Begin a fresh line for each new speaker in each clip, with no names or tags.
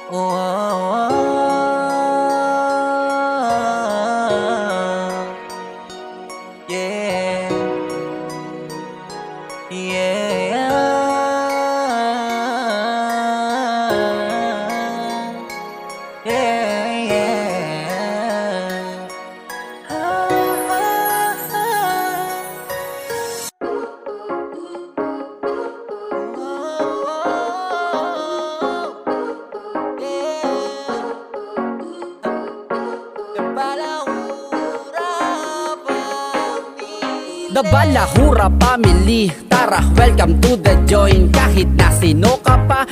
Oh, yeah, yeah, yeah, yeah.
The Balahura Family, tara, welcome to the join. Kahit na sino ka pa,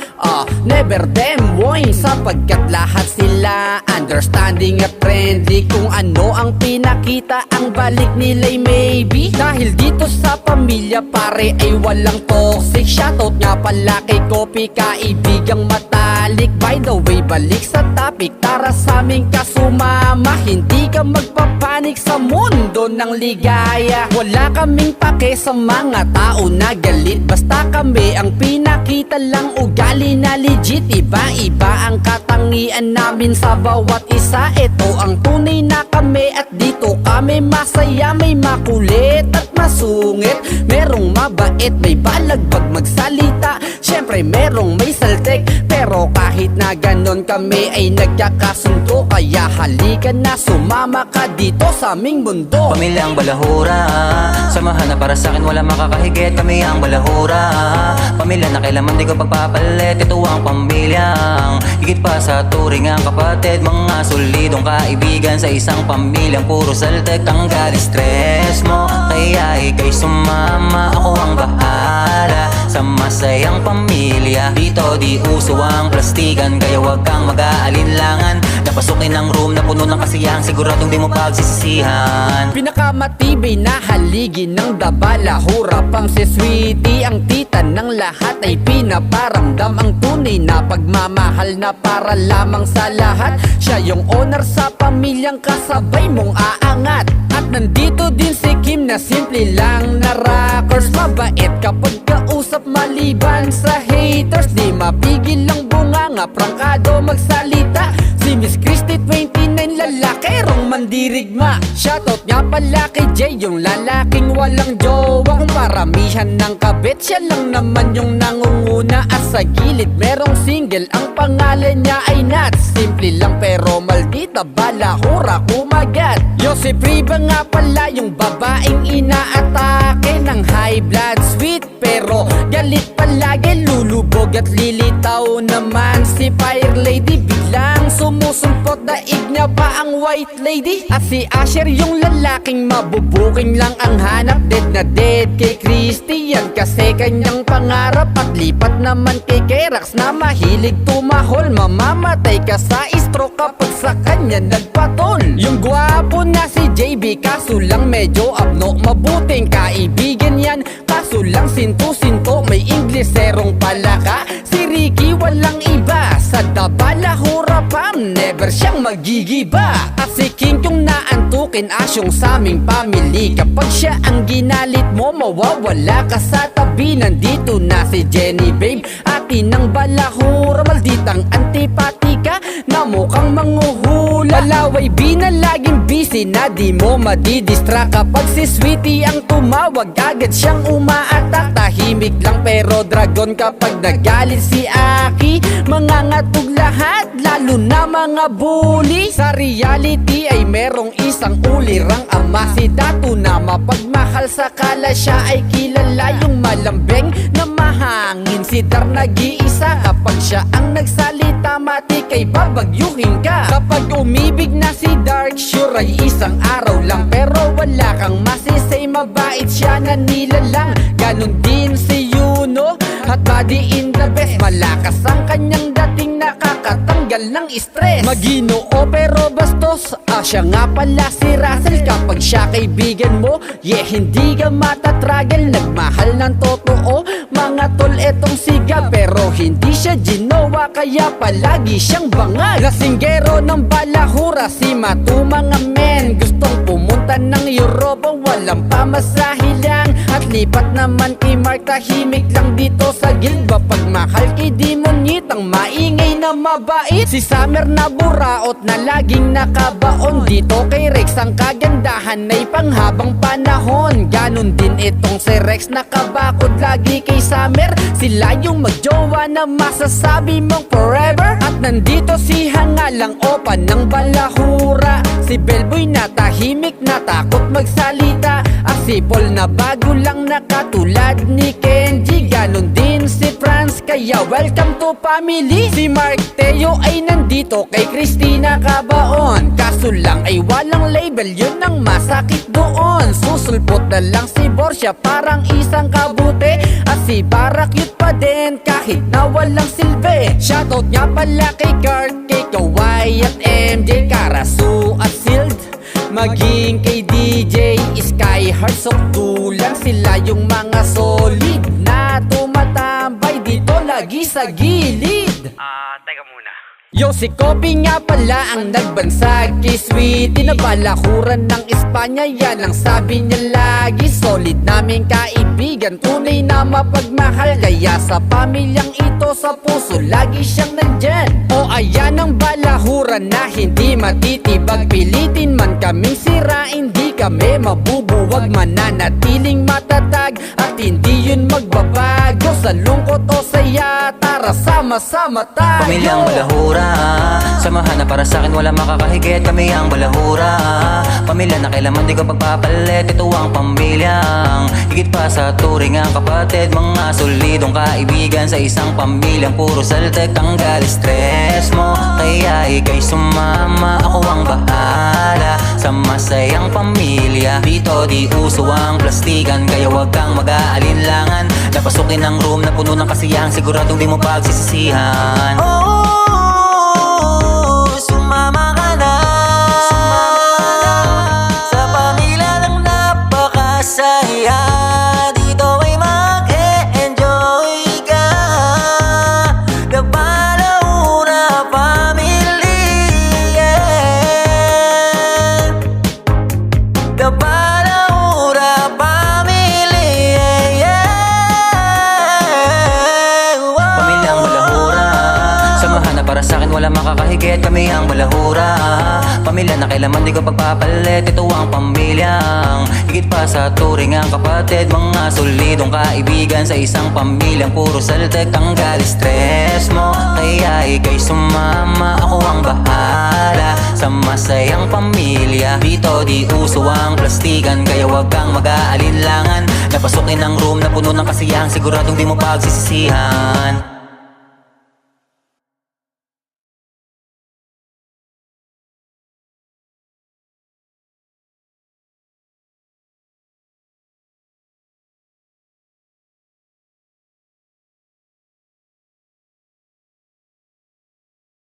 never them wine. Sapagkat lahat sila understanding at friendly. Kung ano ang pinakita, ang balik nila'y maybe. Dahil dito sa pamilya pare ay walang toxic. Shoutout nga pala kay Kopi, kaibigang matalik. By the way, balik sa topic, tara sa aming kasumama. Hindi ka magpapanik sa mundo ng ligaya. Wala kaming pake sa mga tao na galit. Basta kami ang pinakita lang ugali na legit. Iba-iba ang katangian namin sa bawat isa. Ito ang tunay na kami at dito kami masaya. May makulit at masungit, merong mabait, may balagbag magsalita. Syempre merong may saltek, pero kahit na ganon kami ay nagkakasundo. Kaya halika na, sumama ka dito sa aming mundo.
Pamilyang Balahura, samahan na para sa'kin wala makakahigit. Kami ang Balahura, pamilya na kailanman di ko pagpapalit. Ito ang pamilyang higit pa sa turing ang kapatid. Mga solidong kaibigan sa isang pamilyang puro saltek. Tanggal stress mo, kaya ika'y sumama. Ako ang bahala sa masayang pamilya. Dito di uso ang plastikan, kaya wag kang mag-aalinlangan. Napasukin ang room na puno ng kasiyahan, siguradong di mo pagsisisihan.
Pinakamatibay na haligi ng The Balahura pang si Sweetie. Ang tita ng lahat ay pinaparamdam ang tunay na pagmamahal na para lamang sa lahat. Siya yung owner sa pamilyang kasabay mong aangat. At nandito din si Kim na simple lang na rockers. Mabait kapag kausap maliban sa haters. Di mapigil ang bunganga, prangkado magsalita. Si Miss Christy 29, lalakerong mandirigma. Shoutout nga pala kay Jay, yung lalaking walang jowa. Kung paramihan ng kabit, siya lang naman yung nangunguna. At sa gilid merong single, ang pangalan niya ay Nat. Simple lang pero maldita, Balahura kumagat. Yosef Riva nga pala, yung babaeng inaatake ng high blood sweet, pero galit palagi, lulubog at lilitaw naman. Si Fire Lady biglang sumusumpot, daig niya pa ang white lady. At si Asher yung lalaking mabubuking lang ang hanap. Dead na dead kay Christian kasi kanyang pangarap. At lipat naman kay Kerax na mahilig tumahol. Mamamatay ka sa stroke kapag sa kanya nagpatol. Yung gwapo na si JB, kaso lang medyo abno. Mabuting kaibigan yan, kaso lang sinto-sinto. May Ingleserong palaka. Si Ricky walang iba sa The Balahura Fam, never siyang magigiba. At si King yung naantukin, asyong sa aming family. Kapag siya ang ginalit mo, mawawala ka sa tabi. Nandito na si Jenny babe, atin ng Balahura. Malditang antipatika na mukhang manguhula. Palaway binalaging busy na di mo madidistract. Kapag si Sweetie ang tumawag, agad siyang umaatak. Tahimik lang pero dragon kapag nagalit si Aki. Mangangatog lahat, lalo na mga bully. Sa reality ay merong isang ulirang ama, si Dato na mapagmahal. Sakala siya ay kilala, yung malambeng na mahangin. Si Dar nag-iisa, kapag siya ang nagsalita, matik ay babagyuhin ka. Kapag umibig na si Dark, sure ay isang araw lang. Pero wala kang masisay, mabait siya na nilalang. Ganon din si Yuno at body in the best. Malakas ang kanyang dating, nakakatanggal ng stress. Maginoo pero bastos, siya nga pala si Russell. Kapag siya kaibigan mo, hindi ka matatragal. Nagmahal ng totoo, mga tol etong siga. Pero hindi siya ginawa, kaya palagi siyang bangal. Lasinggero ng Balahura, si Matu mga men. Gustong pumunta ng Europa, walang pamasahe lang. At lipat naman kay Mark, tahimik lang dito sa guild. Pagmahal kay Demon Konyitang maingay na mabait, si Summer na buraot na laging nakabaon. Dito kay Rex ang kagandahan ay panghabang panahon. Ganon din itong si Rex nakabakod lagi kay Summer. Sila yung magjowa na masasabi mong forever. At nandito si Hangalang Opa ng Balahura, si Bellboy na tahimik na takot magsalita, at si Paul na bago lang nakatulad ni Kenji. Ganon din si Franz, kaya welcome to family. Si Mark Teo ay nandito kay Christina Cabaon, kaso lang ay walang label, yun ang masakit doon. Susulpot na lang si Borsia parang isang kabute, at si Bara cute pa din kahit na walang silbi. Shoutout nga pala kay Kurt, kay Kawai at MJ, Karasu at Sild, maging kay DJ Skyheart. Soktulan sila yung mga solid na tumatambay dito lagi sa gilid.
Teka muna.
Yo, si Kobe nga pala ang nagbansag kay Sweetie na balakuran ng Espanya. Yan ang sabi niya lagi, solid naming kaibigan, tunay na mapagmahal. Kaya sa pamilyang ito sa puso lagi siyang nandyan. O ayan ang balahuran na hindi matitibag, pilitin man kaming sirain, di kami mabubuwag. Mananatiling matatag at hindi yun magbabago. Sa lungkot o saya, tara sama-sama tayo.
Pamilyang Balahura, samahan na para sa'kin wala makakahigit. Kami ang Balahura, pamilya na kailanman di ko pagpapalit. Ito ang pamilyang higit pa sa turing ang kapatid. Mga solidong kaibigan sa isang pamilyang puro saltek. Tanggal stress mo, kaya ikay sumama. Ako ang bahala sa masayang pamilya. Dito di uso ang plastikan, kaya wag kang mag-aalinlangan. Napasukin ang room na puno ng kasiyahan, siguradong di mo pagsisisihan. Sumama ka na sa pamilya ng napakasaya. Dito ay mag-e-enjoy ka. The Balahura Family, yeah. The Balahura Family, yeah. Pamilyang Balahura, samahan na para sa'kin wala makakahigit. Kami ang Balahura, pamilya na kailanman di ko pagpapalit. Ito ang pamilyang higit pa sa turing ang kapatid. Mga solidong kaibigan sa isang pamilyang puro saltek. Tanggal stress mo, kaya ikay sumama. Ako ang bahala sa masayang pamilya. Dito di uso ang plastikan, kaya wag kang mag-aalinlangan. Napasukin ang room na puno ng kasiyahan, siguradong di mo pagsisisihan.